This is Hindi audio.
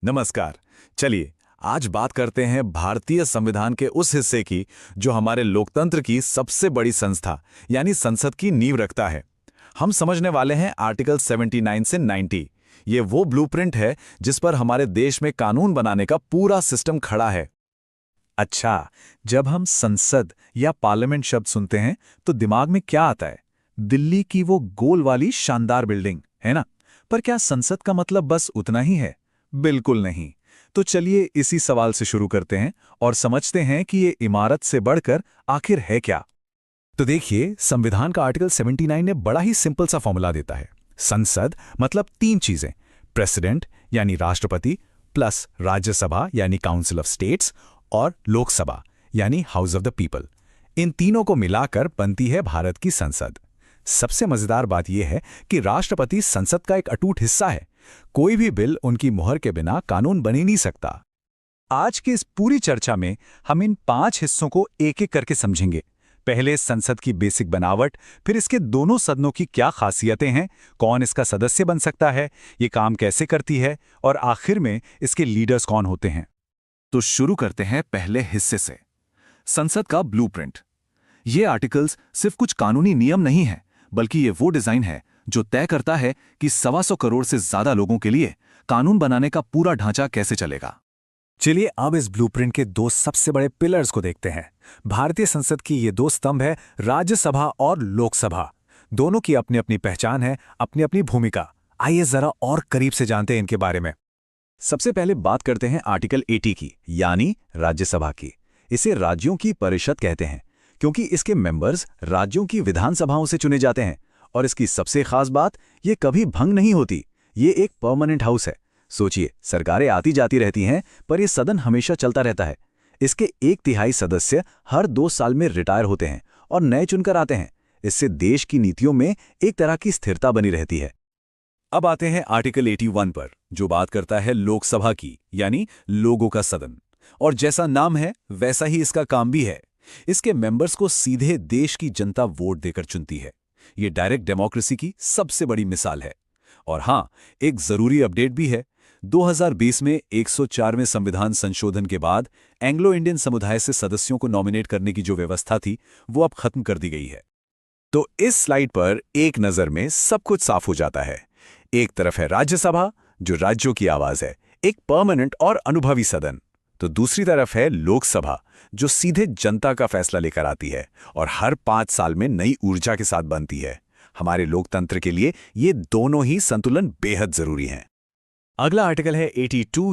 नमस्कार। चलिए आज बात करते हैं भारतीय संविधान के उस हिस्से की जो हमारे लोकतंत्र की सबसे बड़ी संस्था यानी संसद की नींव रखता है। हम समझने वाले हैं आर्टिकल 79 से 90। ये वो ब्लूप्रिंट है जिस पर हमारे देश में कानून बनाने का पूरा सिस्टम खड़ा है। अच्छा, जब हम संसद या पार्लियामेंट शब्द सुनते हैं तो दिमाग में क्या आता है? दिल्ली की वो गोल वाली शानदार बिल्डिंग, है ना? पर क्या संसद का मतलब बस उतना ही है? बिल्कुल नहीं। तो चलिए इसी सवाल से शुरू करते हैं और समझते हैं कि ये इमारत से बढ़कर आखिर है क्या। तो देखिए, संविधान का आर्टिकल 79 ने बड़ा ही सिंपल सा फॉर्मूला देता है। संसद मतलब तीन चीजें, प्रेसिडेंट यानी राष्ट्रपति, प्लस राज्यसभा यानी काउंसिल ऑफ स्टेट्स, और लोकसभा यानी हाउस ऑफ द पीपल। इन तीनों को मिलाकर बनती है भारत की संसद। सबसे मजेदार बात यह है कि राष्ट्रपति संसद का एक अटूट हिस्सा है। कोई भी बिल उनकी मुहर के बिना कानून बन ही नहीं सकता। आज की इस पूरी चर्चा में हम इन 5 हिस्सों को एक एक करके समझेंगे। पहले संसद की बेसिक बनावट, फिर इसके दोनों सदनों की क्या खासियतें हैं, कौन इसका सदस्य बन सकता है, ये काम कैसे करती है, और आखिर में इसके लीडर्स कौन होते हैं। तो शुरू करते हैं पहले हिस्से से, संसद का ब्लूप्रिंट। ये आर्टिकल्स सिर्फ कुछ कानूनी नियम नहीं है, बल्कि ये वो डिजाइन है जो तय करता है कि 125 करोड़ से ज्यादा लोगों के लिए कानून बनाने का पूरा ढांचा कैसे चलेगा। चलिए अब इस ब्लूप्रिंट के दो सबसे बड़े पिलर्स को देखते हैं। भारतीय संसद की ये दो स्तंभ है, राज्यसभा और लोकसभा। दोनों की अपनी अपनी पहचान है, अपनी अपनी भूमिका। आइए जरा और करीब से जानते हैं इनके बारे में। सबसे पहले बात करते हैं आर्टिकल 80 की, यानी राज्यसभा की। इसे राज्यों की परिषद कहते हैं क्योंकि इसके मेंबर्स राज्यों की विधानसभाओं से चुने जाते हैं। और इसकी सबसे खास बात, ये कभी भंग नहीं होती। ये एक परमानेंट हाउस है। सोचिए, सरकारें आती जाती रहती हैं, पर यह सदन हमेशा चलता रहता है। इसके 1/3 सदस्य हर 2 साल में रिटायर होते हैं और नए चुनकर आते हैं। इससे देश की नीतियों में एक तरह की स्थिरता बनी रहती है। अब आते हैं आर्टिकल 81 पर, जो बात करता है लोकसभा की, यानी लोगों का सदन। और जैसा नाम है वैसा ही इसका काम भी है। इसके मेंबर्स को सीधे देश की जनता वोट देकर चुनती है। ये डायरेक्ट डेमोक्रेसी की सबसे बड़ी मिसाल है। और हाँ, एक जरूरी अपडेट भी है। 2020 में 104वें संविधान संशोधन के बाद एंग्लो इंडियन समुदाय से सदस्यों को नॉमिनेट करने की जो व्यवस्था थी, वो अब खत्म कर दी गई है। तो इस स्लाइड पर एक नजर में सब कुछ साफ हो जाता है। एक तरफ है राज्यसभा, जो राज्यों की आवाज है, एक परमानेंट और अनुभवी सदन। तो दूसरी तरफ है लोकसभा, जो सीधे जनता का फैसला लेकर आती है और हर 5 साल में नई ऊर्जा के साथ बनती है। हमारे लोकतंत्र के लिए ये दोनों ही संतुलन बेहद जरूरी हैं। अगला आर्टिकल है 82